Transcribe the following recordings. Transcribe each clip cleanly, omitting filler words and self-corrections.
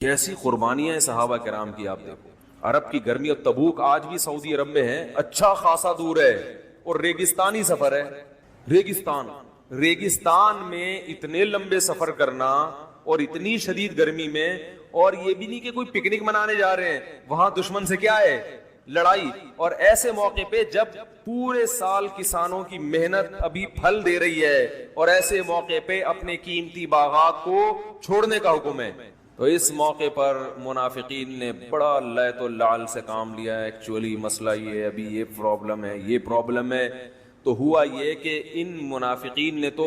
کیسی قربانیاں ہیں صحابہ کرام کی، آپ دیکھو عرب کی گرمی، اور تبوک آج بھی سعودی عرب میں ہے، اچھا خاصا دور ہے اور ریگستانی سفر ہے۔ ریگستان میں اتنے لمبے سفر کرنا اور اتنی شدید گرمی میں، اور یہ بھی نہیں کہ کوئی پکنک منانے جا رہے ہیں، وہاں دشمن سے کیا ہے، لڑائی، اور ایسے موقع پہ جب پورے سال کسانوں کی محنت ابھی پھل دے رہی ہے، اور ایسے موقع پہ اپنے قیمتی باغات کو چھوڑنے کا حکم ہے۔ تو اس موقع پر منافقین نے بڑا لیت و لعل سے کام لیا ہے، ایکچولی مسئلہ یہ ہے، ابھی یہ پرابلم ہے۔ تو ہوا یہ کہ ان منافقین نے تو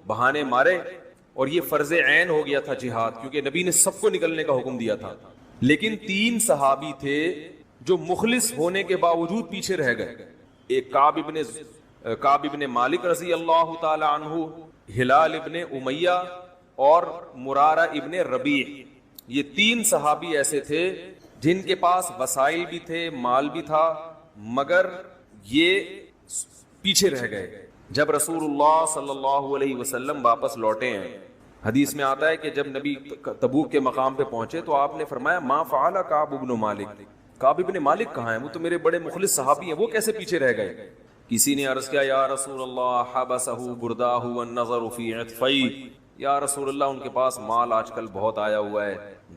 بہانے مارے، اور یہ فرض عین ہو گیا تھا جہاد، کیونکہ نبی نے سب کو نکلنے کا حکم دیا تھا، لیکن 3 صحابی تھے جو مخلص ہونے کے باوجود پیچھے رہ گئے۔ ایک کعب ابن مالک رضی اللہ تعالی عنہ، ہلال ابن امیہ، اور مرارہ ابن ربیع۔ یہ 3 صحابی ایسے تھے جن کے پاس وسائل بھی تھے، مال بھی تھا، مگر یہ پیچھے رہ گئے۔ جب رسول اللہ صلی اللہ علیہ وسلم واپس لوٹے ہیں، حدیث میں آتا ہے کہ جب نبی تبوک کے مقام پہ پہنچے تو آپ نے فرمایا ما فعل کعب بن مالک، کعب ابن مالک کہاں ہیں؟ وہ تو میرے بڑے مخلص صحابی ہیں، وہ کیسے پیچھے رہ گئے؟ کسی نے عرض کیا یا رسول اللہ حبسہ برداہ والنظر فی عطفی، یا رسول اللہ ان کے پاس مال آج کل بہت آیا ہوا ہے،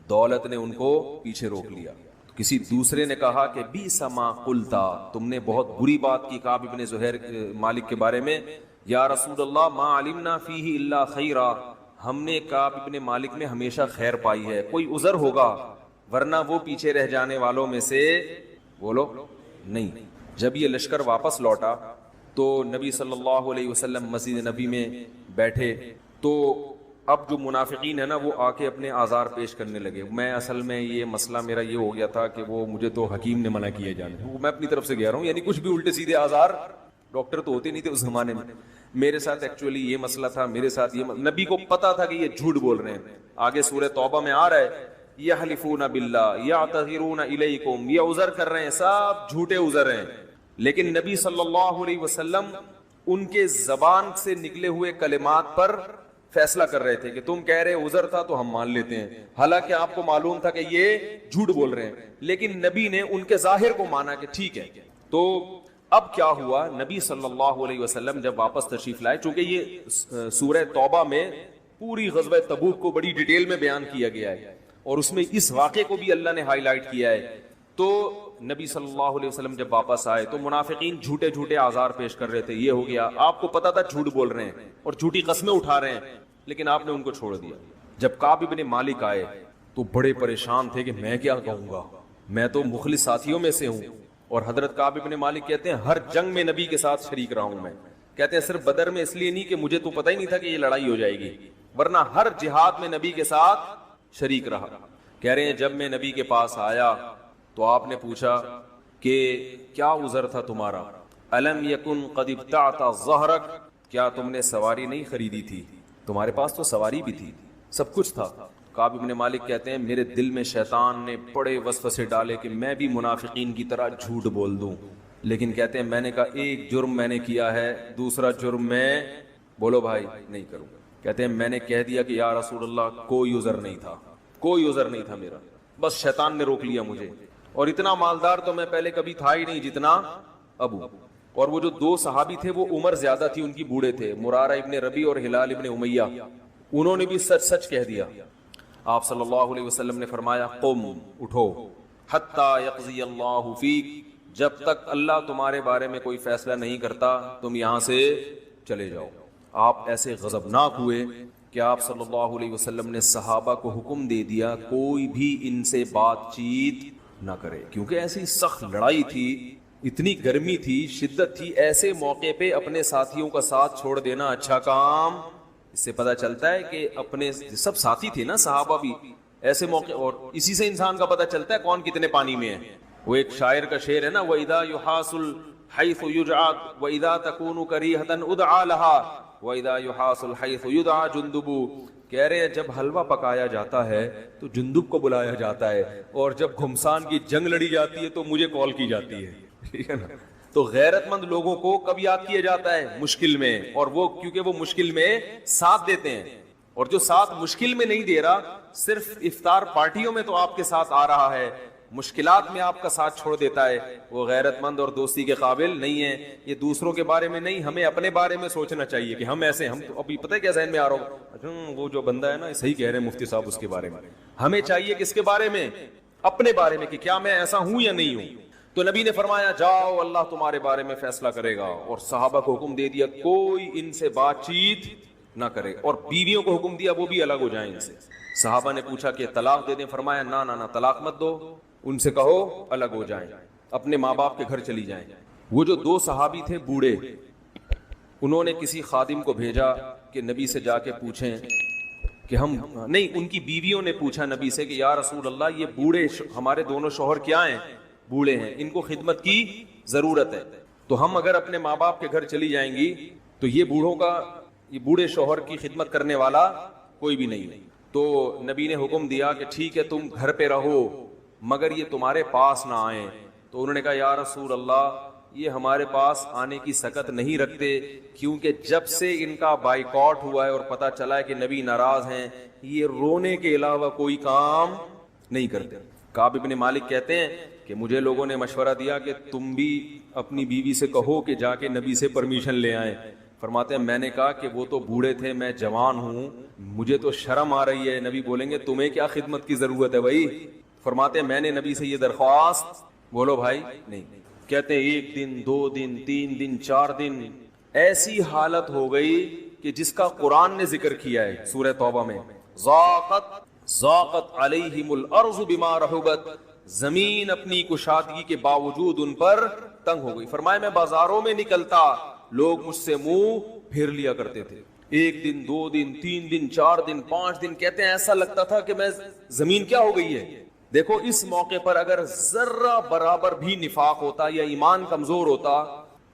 دولت نے ان کو پیچھے روک لیا۔ کسی دوسرے نے کہا کہ بیس ما قلتا، تم نے بہت بری بات کی کعب ابن زہیر مالک کے بارے میں، یا رسول اللہ ما علمنا فیہ الا خیرا، ہم نے کعب ابن مالک میں ہمیشہ خیر پائی ہے، کوئی عذر ہوگا، ورنہ وہ پیچھے رہ جانے والوں میں سے بولو نہیں۔ جب یہ لشکر واپس لوٹا تو نبی صلی اللہ علیہ وسلم مسجد نبی میں بیٹھے، تو اب جو منافقین ہیں نا وہ آ کے اپنے آزار پیش کرنے لگے۔ میں اصل میں یہ مسئلہ میرا یہ ہو گیا تھا کہ وہ مجھے تو حکیم نے منع کیے جانے، میں اپنی طرف سے کہہ رہا ہوں، یعنی کچھ بھی الٹے سیدھے آزار، ڈاکٹر تو ہوتے نہیں تھے اس زمانے میں، میرے ساتھ ایکچولی یہ مسئلہ تھا، میرے ساتھ یہ نبی کو پتا تھا کہ یہ جھوٹ بول رہے ہیں۔ آگے سورہ توبہ میں آ رہا ہے یحلفون باللہ یعتذرون الیکم، یہ عذر کر رہے ہیں، سب جھوٹے عذر ہیں، لیکن نبی صلی اللہ علیہ وسلم ان کے زبان سے نکلے ہوئے کلمات پر فیصلہ کر رہے تھے کہ تم کہہ رہے عذر تھا تو ہم مان لیتے ہیں، حالانکہ آپ کو معلوم تھا کہ یہ جھوٹ بول رہے ہیں، لیکن نبی نے ان کے ظاہر کو مانا کہ ٹھیک ہے۔ تو اب کیا ہوا، نبی صلی اللہ علیہ وسلم جب واپس تشریف لائے، چونکہ یہ سورہ توبہ میں پوری غزوہ تبوک کو بڑی ڈیٹیل میں بیان کیا گیا ہے، اور اس میں اس واقعے کو بھی اللہ نے ہائی لائٹ کیا ہے۔ تو نبی صلی اللہ علیہ وسلم جب واپس آئے تو منافقین جھوٹے جھوٹے آزار پیش کر رہے تھے، یہ ہو گیا، آپ کو پتا تھا جھوٹ بول رہے ہیں اور جھوٹی قسمیں اٹھا رہے ہیں، لیکن آپ نے ان کو چھوڑ دیا۔ جب کعب ابن مالک آئے تو بڑے پریشان تھے کہ میں کیا کہوں گا، میں تو مخلص ساتھیوں میں سے ہوں، اور حضرت کعب ابن مالک کہتے ہیں ہر جنگ میں نبی کے ساتھ شریک رہا ہوں میں، کہتے ہیں صرف بدر میں اس لیے نہیں کہ مجھے تو پتہ ہی نہیں تھا کہ یہ لڑائی ہو جائے گی، ورنہ ہر جہاد میں نبی کے ساتھ شریک رہا۔ کہہ رہے ہیں جب میں نبی کے پاس آیا تو آپ نے پوچھا کہ کیا عذر تھا تمہارا، الم یکن قد ابتعت ظہرک، کیا تم نے سواری نہیں خریدی تھی؟ تمہارے پاس تو سواری بھی تھی، سب کچھ تھا۔ کعب ابن مالک کہتے ہیں میرے دل میں شیطان نے بڑے وسوسے ڈالے کہ میں بھی منافقین کی طرح جھوٹ بول دوں، لیکن کہتے ہیں میں نے کہا ایک جرم میں نے کیا ہے، دوسرا جرم میں بولو بھائی نہیں کروں گا۔ کہتے ہیں میں نے کہہ دیا کہ یا رسول اللہ کوئی عذر نہیں تھا، کوئی عذر نہیں تھا میرا، بس شیطان نے روک لیا مجھے، اور اتنا مالدار تو میں پہلے کبھی تھا ہی نہیں جتنا ابو۔ اور وہ جو 2 صحابی تھے وہ عمر زیادہ تھی ان کی، بوڑھے تھے، مرارہ ابن ربیع اور ہلال ابن امیہ، انہوں نے بھی سچ سچ کہہ دیا۔ آپ صلی اللہ علیہ وسلم نے فرمایا قم، اٹھو، حتی یقضی اللہ فیک، جب تک اللہ تمہارے بارے میں کوئی فیصلہ نہیں کرتا تم یہاں سے چلے جاؤ۔ آپ ایسے غضبناک ہوئے کہ آپ صلی اللہ علیہ وسلم نے صحابہ کو حکم دے دیا کوئی بھی ان سے بات چیت نہ کرے، کیونکہ ایسی سخت لڑائی تھی، اتنی گرمی تھی، شدت تھی، ایسے موقع پہ اپنے ساتھیوں کا ساتھ چھوڑ دینا اچھا کام۔ اس سے پتہ چلتا ہے کہ اپنے سب ساتھی تھے نا صحابہ بھی ایسے موقع، اور اسی سے انسان کا پتہ چلتا ہے کون کتنے پانی میں ہے۔ وہ ایک شاعر کا شعر ہے نا، وَإِذَا يُحَاسُ الْحَيْثُ يُجْعَدْ وَإِذَا تَكُونُ كَرِيهَةً اُدْعَى لَهَا وَإِذَا يُحَاسُ الْحَيْثُ يُدْعَى جُندُبُ، کہہ رہے ہیں جب حلوہ پکایا جاتا ہے تو جندب کو بلایا جاتا ہے، اور جب گھمسان کی جنگ لڑی جاتی ہے تو مجھے کال کی جاتی ہے، ٹھیک ہے نا؟ تو غیرت مند لوگوں کو کب یاد کیا جاتا ہے؟ مشکل میں، اور وہ کیونکہ وہ مشکل میں ساتھ دیتے ہیں، اور جو ساتھ مشکل میں نہیں دے رہا، صرف افطار پارٹیوں میں تو آپ کے ساتھ آ رہا ہے، مشکلات میں آپ کا ساتھ چھوڑ دیتا ہے، وہ غیرت مند اور دوستی کے قابل نہیں ہے۔ یہ دوسروں کے بارے میں نہیں، ہمیں اپنے بارے میں سوچنا چاہیے کہ ہم ایسے، ہم تو ابھی پتہ ہے کیا ذہن میں آ رہا ہوں، وہ جو بندہ ہے نا صحیح کہہ رہے ہیں مفتی صاحب اس کے بارے میں۔ ہمیں چاہیے کس کے بارے میں؟ اپنے بارے میں، کہ کیا میں ایسا ہوں یا نہیں ہوں۔ تو نبی نے فرمایا جاؤ اللہ تمہارے بارے میں فیصلہ کرے گا، اور صحابہ کو حکم دے دیا کوئی ان سے بات چیت نہ کرے، اور بیویوں کو حکم دیا وہ بھی الگ ہو جائیں ان سے۔ صحابہ نے پوچھا کہ طلاق دے دیں؟ فرمایا نہ نہ نہ، طلاق مت دو، ان سے کہو الگ ہو جائیں، اپنے ماں باپ کے گھر چلی جائیں۔ وہ جو دو صحابی تھے بوڑھے، انہوں نے کسی خادم کو بھیجا کہ نبی سے جا کے پوچھیں کہ ہم نہیں، ان کی بیویوں نے پوچھا نبی سے کہ یا رسول اللہ یہ بوڑھے ہمارے دونوں شوہر کیا ہیں؟ بوڑھے ہیں، ان کو خدمت کی ضرورت ہے، تو ہم اگر اپنے ماں باپ کے گھر چلی جائیں گی تو یہ بوڑھے شوہر کی خدمت کرنے والا کوئی بھی نہیں ہے۔ تو نبی نے حکم دیا کہ ٹھیک ہے تم گھر پہ رہو مگر یہ تمہارے پاس نہ آئیں۔ تو انہوں نے کہا یا رسول اللہ یہ ہمارے پاس آنے کی سکت نہیں رکھتے، کیونکہ جب سے ان کا بائیکاٹ ہوا ہے اور پتہ چلا ہے کہ نبی ناراض ہیں، یہ رونے کے علاوہ کوئی کام نہیں کرتے۔ کعب ابن مالک کہتے ہیں کہ مجھے لوگوں نے مشورہ دیا کہ تم بھی اپنی بیوی سے کہو کہ جا کے نبی سے پرمیشن لے آئیں۔ فرماتے ہیں میں نے کہا کہ وہ تو بوڑھے تھے، میں جوان ہوں، مجھے تو شرم آ رہی ہے۔ نبی بولیں گے تمہیں کیا خدمت کی ضرورت ہے بھائی؟ فرماتے ہیں میں نے نبی سے یہ درخواست، بولو بھائی، نہیں۔ کہتے ہیں ایک دن، 2 دن، 3 دن، 4 دن ایسی حالت ہو گئی کہ جس کا قرآن نے ذکر کیا ہے سورہ توبہ میں، ضاقت علیہم الارض بما رحبت، زمین اپنی کشادگی کے باوجود ان پر تنگ ہو گئی۔ فرمایا میں بازاروں میں نکلتا، لوگ مجھ سے منہ پھیر لیا کرتے تھے، 1 دن، 2 دن، 3 دن، 4 دن، 5 دن، کہتے ہیں ایسا لگتا تھا کہ میں زمین کیا ہو گئی ہے۔ دیکھو اس موقع پر اگر ذرہ برابر بھی نفاق ہوتا یا ایمان کمزور ہوتا،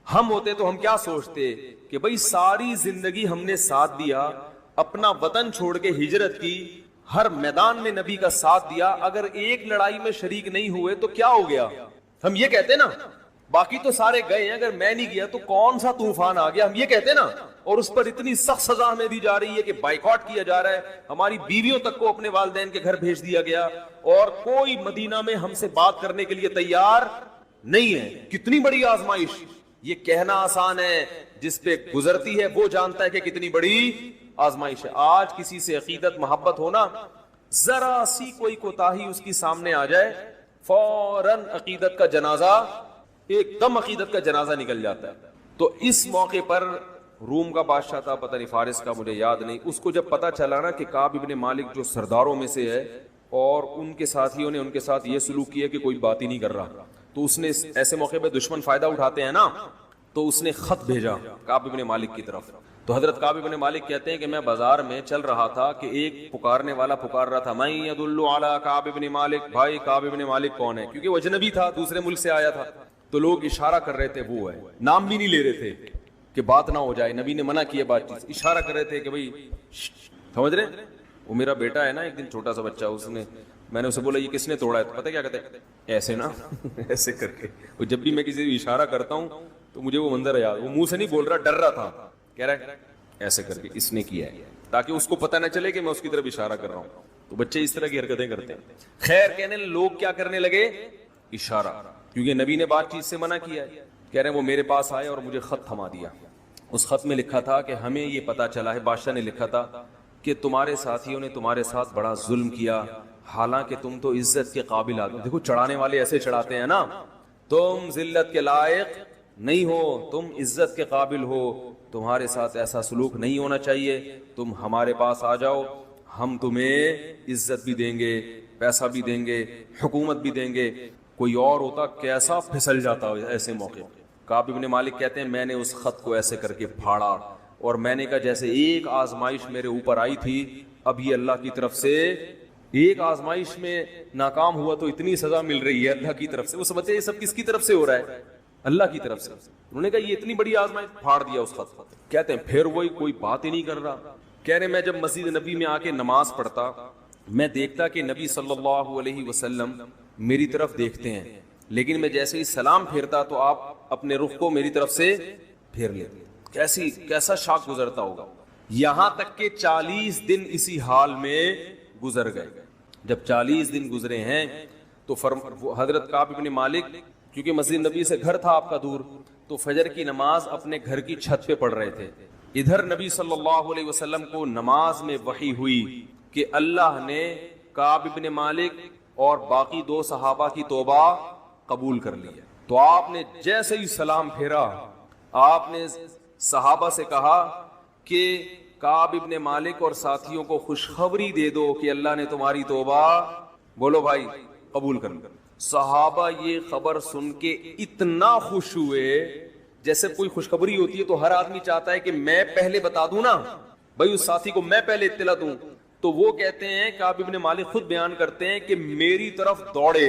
ہم ہوتے تو ہم کیا سوچتے کہ بھئی ساری زندگی ہم نے ساتھ دیا، اپنا وطن چھوڑ کے ہجرت کی، ہر میدان میں نبی کا ساتھ دیا، اگر ایک لڑائی میں شریک نہیں ہوئے تو کیا ہو گیا؟ ہم یہ کہتے نا، باقی تو سارے گئے ہیں، اگر میں نہیں گیا تو کون سا طوفان آ گیا، ہم یہ کہتے نا۔ اور اس پر اتنی سخت سزا ہمیں دی جا رہی ہے کہ بائیکاٹ کیا جا رہا ہے، ہماری بیویوں تک کو اپنے والدین کے گھر بھیج دیا گیا، اور کوئی مدینہ میں ہم سے بات کرنے کے لیے تیار نہیں ہے۔ کتنی بڑی آزمائش! یہ کہنا آسان ہے، جس پہ گزرتی ہے وہ جانتا ہے کہ کتنی بڑی آزمائش ہے۔ آج کسی سے عقیدت محبت ہونا، ذرا سی کوئی کوتاہی اس کی سامنے آ جائے، فوراً عقیدت کا جنازہ، ایک دم عقیدت کا جنازہ نکل جاتا ہے۔ تو اس موقع پر روم کا بادشاہ تھا، پتہ نہیں فارس کا، مجھے یاد نہیں، اس کو جب پتہ چلا نا کہ کعب ابن مالک جو سرداروں میں سے ہے اور ان کے ساتھیوں نے ان کے ساتھ یہ سلوک کیا کہ کوئی بات ہی نہیں کر رہا، تو اس نے ایسے موقع پہ دشمن فائدہ اٹھاتے ہیں نا، تو اس نے خط بھیجا کعب ابن مالک کی طرف۔ تو حضرت کعب ابن مالک کہتے ہیں کہ میں بازار میں چل رہا تھا کہ ایک پکارنے والا پکار رہا تھا، من یدل علی کعب ابن مالک، بھائی کعب ابن مالک کون ہے؟ کیونکہ وہ اجنبی تھا، دوسرے ملک سے آیا تھا، تو لوگ اشارہ کر رہے تھے وہ ہے، نام بھی نہیں لے رہے تھے کہ بات نہ ہو جائے، نبی نے منع کیا بات چیز، اشارہ کر رہے تھے کہ بھئی سمجھ رہے۔ وہ میرا بیٹا ہے نا، ایک دن چھوٹا سا بچہ، اس نے، میں نے اسے بولا یہ کس نے توڑا ہے، تو پتہ کیا کہتے ہیں، ایسے نا ایسے کر کے، وہ جب بھی میں کسی کو اشارہ کرتا ہوں تو مجھے وہ منظر یاد، وہ منہ سے نہیں بول رہا، ڈر رہا تھا، کہہ رہا ہے ایسے کر کے اس نے کیا ہے، تاکہ اس کو پتہ نہ چلے کہ میں اس کی طرف اشارہ کر رہا ہوں۔ تو بچے اس طرح کی حرکتیں کرتے ہیں۔ خیر کہنے لوگ کیا کرنے لگے؟ اشارہ، کیونکہ نبی نے بات چیز سے منع کیا ہے۔ کہہ رہے ہیں وہ میرے پاس آئے اور مجھے خط تھما دیا، اس خط میں لکھا تھا کہ ہمیں یہ پتا چلا ہے، بادشاہ نے لکھا تھا کہ تمہارے ساتھیوں نے تمہارے ساتھ بڑا ظلم کیا، حالانکہ تم تو عزت کے قابل آدمی، دیکھو چڑھانے والے ایسے چڑھاتے ہیں نا، تم ذلت کے لائق نہیں ہو، تم عزت کے قابل ہو، تمہارے ساتھ ایسا سلوک نہیں ہونا چاہیے، تم ہمارے پاس آ جاؤ، ہم تمہیں عزت بھی دیں گے، پیسہ بھی دیں گے، حکومت بھی دیں گے۔ کوئی اور ہوتا کیسا پھسل جاتا ایسے موقع۔ کعب ابن مالک کہتے ہیں میں نے اس خط کو ایسے کر کے پھاڑا، اور میں نے کہا جیسے ایک آزمائش میرے اوپر آئی تھی، اب یہ اللہ کی طرف سے، ایک آزمائش میں ناکام ہوا تو اتنی سزا مل رہی ہے اللہ کی طرف سے۔ وہ سمجھتے یہ سب کس کی طرف سے ہو رہا ہے؟ اللہ کی طرف سے۔ انہوں نے کہا یہ اتنی بڑی آزمائش، پھاڑ دیا اس خط۔ کہتے ہیں پھر وہی کوئی بات ہی نہیں کر رہا۔ کہہ رہے میں جب مسجد نبی میں آ کے نماز پڑھتا، میں دیکھتا کہ نبی صلی اللہ علیہ وسلم میری طرف دیکھتے ہیں، لیکن میں جیسے ہی سلام پھیرتا تو آپ اپنے رخ کو میری طرف سے پھیر لیتے۔ کیسا شاک گزرتا ہوگا۔ یہاں تک کہ 40 دن اسی حال میں گزر گئے. جب 40 دن گزرے ہیں تو حضرت کعب بن مالک کیونکہ مسجد نبی سے گھر تھا آپ کا دور, تو فجر کی نماز اپنے گھر کی چھت پہ پڑھ رہے تھے. ادھر نبی صلی اللہ علیہ وسلم کو نماز میں وحی ہوئی کہ اللہ نے کعب بن مالک اور باقی 2 صحابہ کی توبہ قبول کر لی ہے. تو آپ نے جیسے ہی سلام پھیرا, آپ نے صحابہ سے کہا کہ کعب بن مالک اور ساتھیوں کو خوشخبری دے دو کہ اللہ نے تمہاری توبہ, بولو بھائی, قبول کر لی. صحابہ یہ خبر سن کے اتنا خوش ہوئے, جیسے کوئی خوشخبری ہوتی ہے تو ہر آدمی چاہتا ہے کہ میں پہلے بتا دوں نا بھائی, اس ساتھی کو میں پہلے اطلاع دوں. تو وہ کہتے ہیں, کعب بن مالک خود بیان کرتے ہیں کہ میری طرف دوڑے.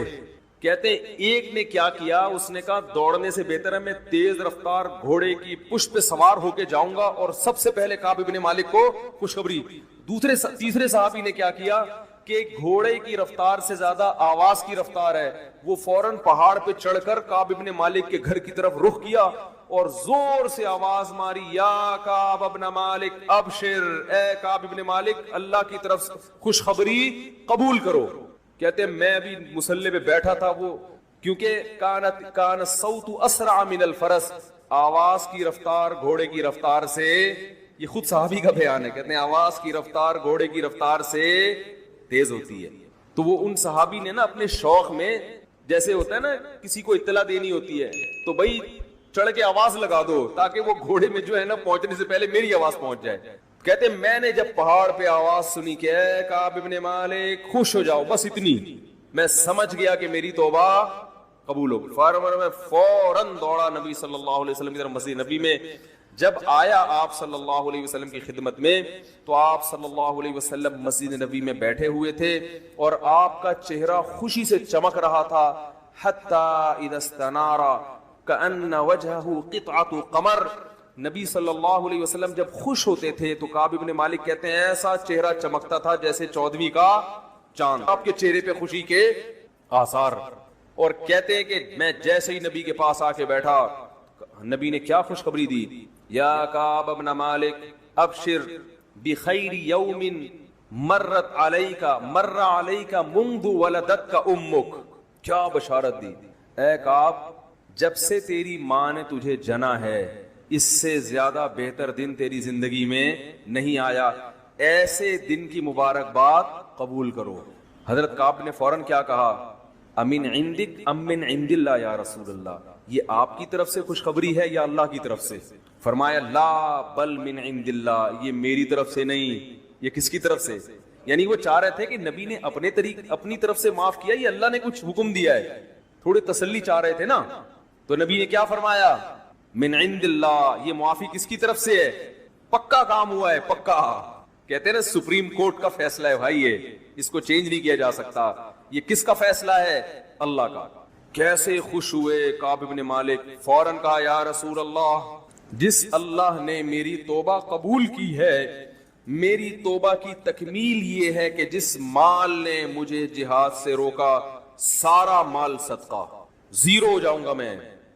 کہتے ہیں ایک نے کیا کیا, اس نے کہا دوڑنے سے بہتر ہے میں تیز رفتار گھوڑے کی پشت پہ سوار ہو کے جاؤں گا اور سب سے پہلے کعب بن مالک کو خوشخبری. تیسرے صحابی نے کیا کیا کہ گھوڑے کی رفتار سے زیادہ آواز کی رفتار ہے, وہ فوراً پہاڑ پہ چڑھ کر کعب بن مالک کے گھر کی طرف رخ کیا اور زور سے آواز ماری, یا کعب بن مالک ابشر, اے کعب بن مالک اللہ کی طرف خوشخبری قبول کرو. کہتے ہیں میں ابھی مصلی پہ بیٹھا تھا, وہ کیونکہ کان صوت اسرع من الفرس, آواز کی رفتار گھوڑے کی رفتار سے, یہ خود صحابی کا بیان ہے, کہتے ہیں آواز کی رفتار گھوڑے کی رفتار سے تیز ہوتی ہے. تو وہ ان صحابی نے نا اپنے شوق میں, جیسے ہوتا ہے نا کسی کو اطلاع دینی ہوتی ہے تو بھائی چڑھ کے آواز لگا دو تاکہ وہ گھوڑے میں جو ہے نا پہنچنے سے پہلے میری آواز پہنچ جائے. کہتے ہیں میں نے جب پہاڑ پہ آواز سنی کہ اے کعب بن مالک خوش ہو جاؤ, بس اتنی, میں سمجھ گیا کہ میری توبہ قبول ہو. میں فوراً دوڑا نبی صلی اللہ علیہ وسلم کی طرف مسجد نبی میں. جب آیا آپ صلی اللہ علیہ وسلم کی خدمت میں تو آپ صلی اللہ علیہ وسلم مسجد نبی میں بیٹھے ہوئے تھے اور آپ کا چہرہ خوشی سے چمک رہا تھا. حتی اذا استنار کأن وجہہ قطعۃ قمر, نبی صلی اللہ علیہ وسلم جب خوش ہوتے تھے تو کعب بن مالک کہتے ہیں ایسا چہرہ چمکتا تھا جیسے 14ویں کا چاند, آپ کے چہرے پہ خوشی کے آثار. اور کہتے ہیں کہ میں جیسے ہی نبی کے پاس آ کے بیٹھا, نبی نے کیا خوشخبری دی, یا کعب بن مالک ابشر بخیر یوم مر علیک منذ ولدتک امک. کیا بشارت دی, اے کعب جب سے تیری ماں نے تجھے جنا ہے اس سے زیادہ بہتر دن تیری زندگی میں نہیں آیا, ایسے دن کی مبارکباد قبول کرو. حضرت کعب نے فوراً کیا کہا, امن عندک ام من عند اللہ یا رسول اللہ, یہ آپ کی طرف سے خوشخبری ہے یا اللہ کی طرف سے؟ فرمایا لا بل من عند اللہ, یہ میری طرف سے نہیں, یہ کس کی طرف سے؟ یعنی وہ چاہ رہے تھے کہ نبی نے اپنی طرف سے معاف کیا, یہ اللہ نے کچھ حکم دیا ہے, تھوڑے تسلی چاہ رہے تھے نا. تو نبی نے کیا فرمایا, من عند اللہ, یہ معافی کس کی طرف سے ہے؟ پکا کام ہوا ہے, پکا. کہتے ہیں نا سپریم کورٹ کا فیصلہ ہے بھائی, یہ اس کو چینج نہیں کیا جا سکتا. یہ کس کا فیصلہ ہے؟ اللہ کا. کیسے خوش ہوئے کعب بن مالک, فوراً کہا یا رسول اللہ, جس اللہ نے میری توبہ قبول کی ہے, میری توبہ کی تکمیل یہ ہے کہ جس مال نے مجھے جہاد سے روکا سارا مال صدقہ, زیرو ہو جاؤں گا میں,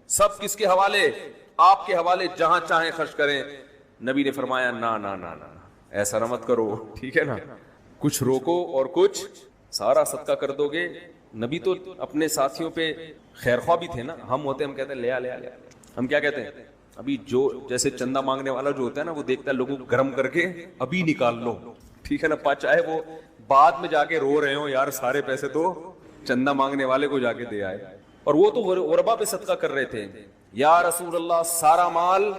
سب کس کے حوالے؟ آپ کے حوالے, جہاں چاہیں خرچ کریں. نبی نے فرمایا نا نا نا نا ایسا نہ مت کرو, ٹھیک ہے نا, کچھ روکو اور کچھ سارا صدقہ کر دو گے. نبی تو اپنے ساتھیوں پہ خیر خواہ بھی تھے نا, ہم ہوتے ہم کہتے ہیں لے آ, ہم کیا کہتے ہیں ابھی جو جیسے چندہ مانگنے والا جو ہوتا ہے نا وہ دیکھتا ہے لوگوں کو گرم کر کے ابھی نکال لو, ٹھیک ہے نا, چاہے وہ بعد میں جا کے رو رہے ہو یار سارے پیسے تو چندہ مانگنے والے کو جا کے دے آئے. اور وہ تو غربا پہ صدقہ کر رہے تھے. یا رسول اللہ سارا مال,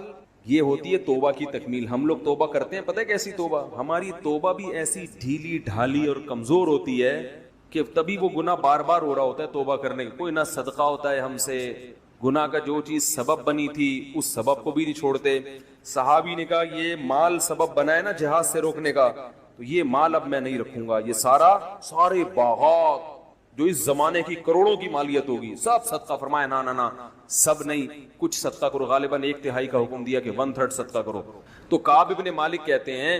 یہ ہوتی ہے توبہ کی تکمیل. ہم لوگ توبہ کرتے ہیں, پتہ ہے کیسی توبہ, ہماری توبہ بھی ایسی ڈھیلی ڈھالی اور کمزور ہوتی ہے کہ تبھی وہ گناہ بار بار ہو رہا ہوتا ہے توبہ کرنے کا. کوئی نہ صدقہ ہوتا ہے ہم سے, گناہ کا جو چیز سبب بنی تھی اس سبب کو بھی نہیں چھوڑتے. صحابی نے کہا یہ مال سبب بنا ہے نا جہاد سے روکنے کا, تو یہ مال اب میں نہیں رکھوں گا, یہ سارے باغات جو اس زمانے کی کروڑوں کی مالیت ہوگی سب صدقہ. فرمایا نا نا نا, سب نہیں, کچھ صدقہ کرو. غالباً 1/3 کا حکم دیا کہ 1/3 صدقہ کرو. تو کعب بن مالک کہتے ہیں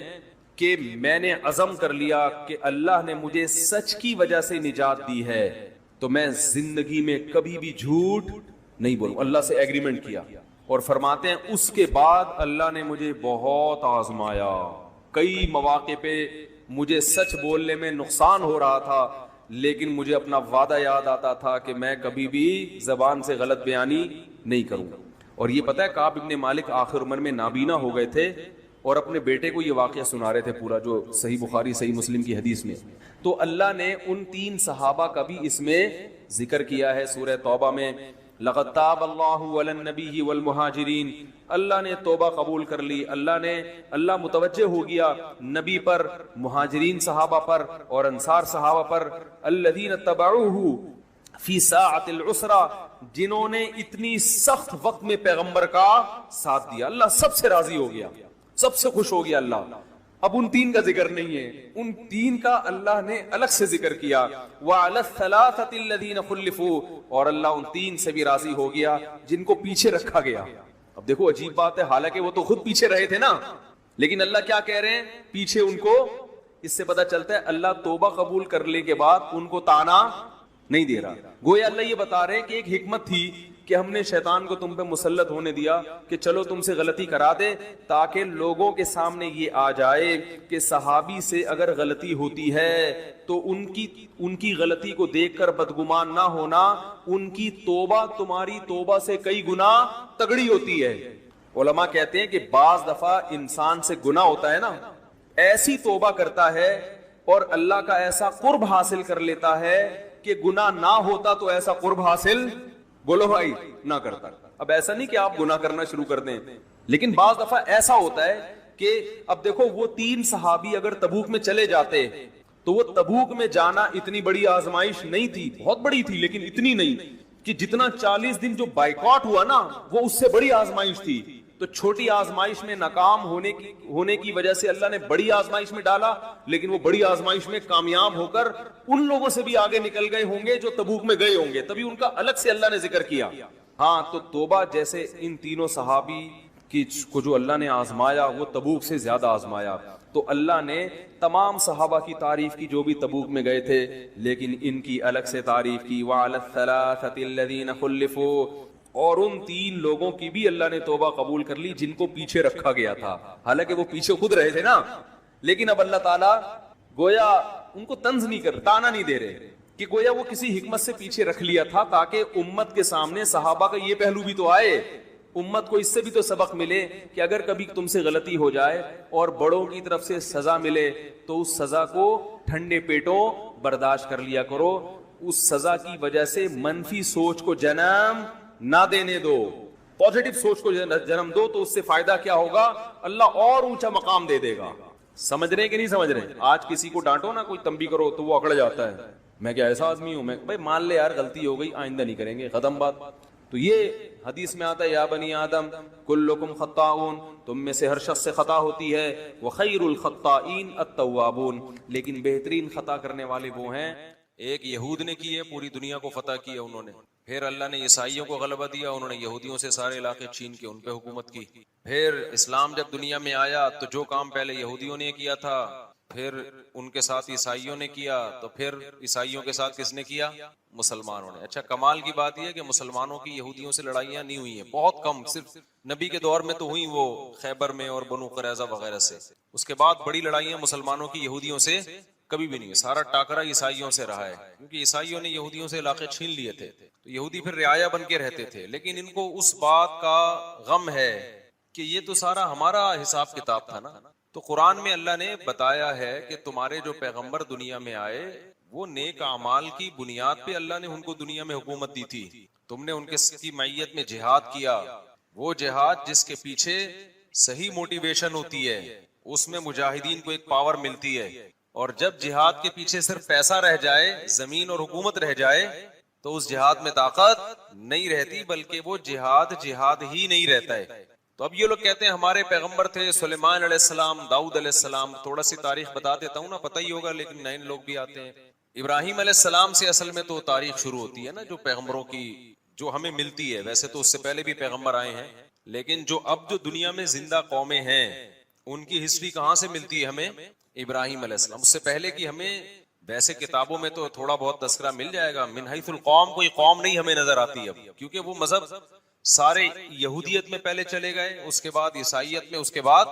کہ میں نے عزم کر لیا کہ اللہ نے مجھے سچ کی وجہ سے نجات دی ہے تو میں زندگی میں کبھی بھی جھوٹ نہیں بولوں. اللہ سے ایگریمنٹ کیا. اور فرماتے ہیں اس کے بعد اللہ نے مجھے بہت آزمایا, کئی مواقع پہ مجھے سچ بولنے میں نقصان ہو رہا تھا، لیکن مجھے اپنا وعدہ یاد آتا تھا کہ میں کبھی بھی زبان سے غلط بیانی نہیں کروں. اور یہ پتہ ہے کعب ابن مالک آخر عمر میں نابینا ہو گئے تھے اور اپنے بیٹے کو یہ واقعہ سنا رہے تھے پورا، جو صحیح بخاری صحیح مسلم کی حدیث میں. تو اللہ نے ان 3 صحابہ کا بھی اس میں ذکر کیا ہے سورہ توبہ میں. لقد تاب اللہ علی النبی والمہاجرین، اللہ نے توبہ قبول کر لی، اللہ متوجہ ہو گیا نبی پر، مہاجرین صحابہ پر اور انصار صحابہ پر. الذین تبعوہ فی ساعۃ العسرہ، جنہوں نے اتنی سخت وقت میں پیغمبر کا ساتھ دیا. اللہ سب سے راضی ہو گیا، سب سے خوش ہو گیا اللہ. اب ان 3 کا ذکر نہیں ہے، ان 3 کا اللہ نے الگ سے ذکر کیا. وعلی الثلاثۃ الذین خلفوا، اور اللہ ان 3 سے بھی راضی ہو گیا جن کو پیچھے رکھا گیا. اب دیکھو عجیب بات ہے، حالانکہ وہ تو خود پیچھے رہے تھے نا، لیکن اللہ کیا کہہ رہے ہیں پیچھے ان کو. اس سے پتہ چلتا ہے اللہ توبہ قبول کرنے کے بعد ان کو تانا نہیں دے رہا. گویا اللہ یہ بتا رہے کہ ایک حکمت تھی کہ ہم نے شیطان کو تم پہ مسلط ہونے دیا کہ چلو تم سے غلطی کرا دے، تاکہ لوگوں کے سامنے یہ آ جائے کہ صحابی سے اگر غلطی ہوتی ہے تو ان کی غلطی کو دیکھ کر بدگمان نہ ہونا، ان کی توبہ تمہاری توبہ سے کئی گنا تگڑی ہوتی ہے. علماء کہتے ہیں کہ بعض دفعہ انسان سے گناہ ہوتا ہے نا، ایسی توبہ کرتا ہے اور اللہ کا ایسا قرب حاصل کر لیتا ہے کہ گناہ نہ ہوتا تو ایسا قرب حاصل بولو بھائی نہ کرتا. اب ایسا نہیں کہ آپ گناہ کرنا شروع کر دیں، لیکن بعض دفعہ ایسا ہوتا ہے کہ اب دیکھو وہ 3 صحابی اگر تبوک میں چلے جاتے تو وہ تبوک میں جانا اتنی بڑی آزمائش نہیں تھی، بہت بڑی تھی لیکن اتنی نہیں کہ جتنا 40 دن جو بائیکاٹ ہوا نا وہ اس سے بڑی آزمائش تھی. تو چھوٹی آزمائش میں ناکام ہونے کی وجہ سے اللہ نے بڑی آزمائش میں ڈالا، لیکن وہ بڑی آزمائش میں کامیاب ہو کر ان لوگوں سے بھی آگے نکل گئے ہوں گے جو تبوک میں گئے ہوں گے، تبھی ان کا الگ سے اللہ نے ذکر کیا. ہاں تو توبہ جیسے ان 3 صحابی کو جو اللہ نے آزمایا وہ تبوک سے زیادہ آزمایا، تو اللہ نے تمام صحابہ کی تعریف کی جو بھی تبوک میں گئے تھے، لیکن ان کی الگ سے تعریف کی. وعلی الثلاثۃ الذین خلفوا، اور ان 3 لوگوں کی بھی اللہ نے توبہ قبول کر لی جن کو پیچھے رکھا گیا تھا. حالانکہ وہ پیچھے خود رہے تھے نا، لیکن اب اللہ تعالیٰ گویا ان کو طنز نہیں کر، تانا نہیں دے رہے کہ گویا وہ کسی حکمت سے پیچھے رکھ لیا تھا تاکہ امت کے سامنے صحابہ کا یہ پہلو بھی تو آئے، امت کو اس سے بھی تو سبق ملے کہ اگر کبھی تم سے غلطی ہو جائے اور بڑوں کی طرف سے سزا ملے تو اس سزا کو ٹھنڈے پیٹوں برداشت کر لیا کرو. اس سزا کی وجہ سے منفی سوچ کو جنم نہ دینے دو، پازیٹو سوچ کو جنم دو، تو اس سے فائدہ کیا ہوگا، اللہ اور اونچا مقام دے دے گا. سمجھ رہے ہیں کہ نہیں سمجھ رہے؟ آج کسی کو ڈانٹو نا، کوئی تنبیہ کرو تو وہ اکڑ جاتا ہے، میں کیا ایسا آدمی ہوں، میں بھائی مان لے یار غلطی ہو گئی آئندہ نہیں کریں گے، ختم بات. تو یہ حدیث میں آتا ہے یا بنی آدم کلکم خطاؤن، تم میں سے ہر شخص سے خطا ہوتی ہے، وخیر الخطائین التوابون، لیکن بہترین خطا کرنے والے وہ ہیں. ایک یہود نے کی ہے، پوری دنیا کو فتح کیا انہوں نے، پھر اللہ نے عیسائیوں کو غلبہ دیا، انہوں نے یہودیوں سے سارے علاقے چھین کے ان پہ حکومت کی. پھر اسلام جب دنیا میں آیا تو جو کام پہلے یہودیوں نے کیا تھا پھر ان کے ساتھ عیسائیوں نے کیا، تو پھر عیسائیوں کے ساتھ کس نے کیا، مسلمانوں نے. اچھا کمال کی بات یہ ہے کہ مسلمانوں کی یہودیوں سے لڑائیاں نہیں ہوئی ہیں، بہت کم، صرف نبی کے دور میں تو ہوئی وہ خیبر میں اور بنو قریظہ وغیرہ سے. اس کے بعد بڑی لڑائیاں مسلمانوں کی یہودیوں سے کبھی بھی نہیں ہے، سارا ٹاکرا عیسائیوں سے رہا ہے، کیونکہ عیسائیوں نے یہودیوں سے علاقے چھین لیے تھے، تو یہودی پھر رعایا بن کے رہتے تھے. لیکن ان کو اس بات کا غم ہے کہ یہ تو سارا ہمارا حساب کتاب تھا نا. تو قرآن میں اللہ نے بتایا ہے کہ تمہارے جو پیغمبر دنیا میں آئے وہ نیک اعمال کی بنیاد پہ اللہ نے ان کو دنیا میں حکومت دی تھی. تم نے ان کی معیت میں جہاد کیا، وہ جہاد جس کے پیچھے صحیح موٹیویشن ہوتی ہے، اس میں مجاہدین کو ایک پاور ملتی ہے. اور جب جہاد کے پیچھے صرف پیسہ رہ جائے، زمین اور حکومت رہ جائے، تو اس جہاد میں طاقت نہیں رہتی، بلکہ وہ جہاد ہی نہیں رہتا ہے. تو اب یہ لوگ کہتے ہیں ہمارے پیغمبر تھے سلیمان علیہ السلام، داؤد علیہ السلام. تھوڑا سی تاریخ بتا دیتا ہوں نا، پتہ ہی ہوگا لیکن نئے لوگ بھی آتے ہیں. ابراہیم علیہ السلام سے اصل میں تو تاریخ شروع ہوتی ہے نا، جو پیغمبروں کی جو ہمیں ملتی ہے. ویسے تو اس سے پہلے بھی پیغمبر آئے ہیں، لیکن جو اب جو دنیا میں زندہ قومیں ہیں ان کی ہسٹری کہاں سے ملتی ہے ہمیں، ابراہیم علیہ السلام. اس سے پہلے کی ہمیں ویسے کتابوں میں تو تھوڑا بہت تذکرہ مل جائے گا، من حیث القوم کوئی قوم نہیں ہمیں نظر آتی اب، کیونکہ وہ مذہب سارے یہودیت میں پہلے چلے گئے، اس کے بعد عیسائیت میں، اس کے بعد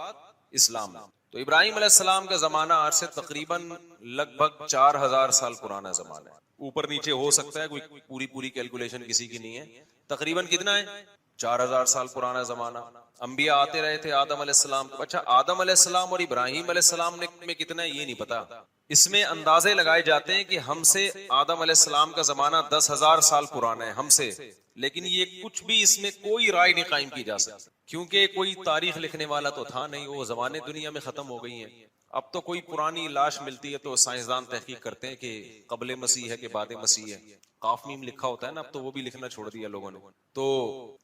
اسلام. تو تو ابراہیم علیہ السلام کا زمانہ آج سے تقریباً لگ بھگ 4000 سال پرانا زمانہ ہے. اوپر نیچے ہو سکتا ہے, کوئی پوری کیلکولیشن کسی کی نہیں ہے. تقریباً کتنا ہے؟ 4000 سال پرانا زمانہ. انبیاء آتے رہے تھے آدم علیہ السلام. اچھا آدم علیہ السلام اور ابراہیم علیہ السلام میں کتنا ہے یہ نہیں پتا. اس میں اندازے لگائے جاتے ہیں کہ ہم سے آدم علیہ السلام کا زمانہ 10,000 سال پرانا ہے ہم سے. لیکن یہ کچھ بھی اس میں کوئی رائے نہیں قائم کی جا سکتی, کیونکہ کوئی تاریخ لکھنے والا تو تھا نہیں, وہ زمانے دنیا میں ختم ہو گئی ہیں. اب تو کوئی پرانی لاش ملتی ہے تو سائنسدان تحقیق کرتے ہیں کہ قبل مسیح ہے کہ بعد مسیح ہے. قاف میم لکھا ہوتا ہے نا, اب تو وہ بھی لکھنا چھوڑ دیا لوگوں نے, تو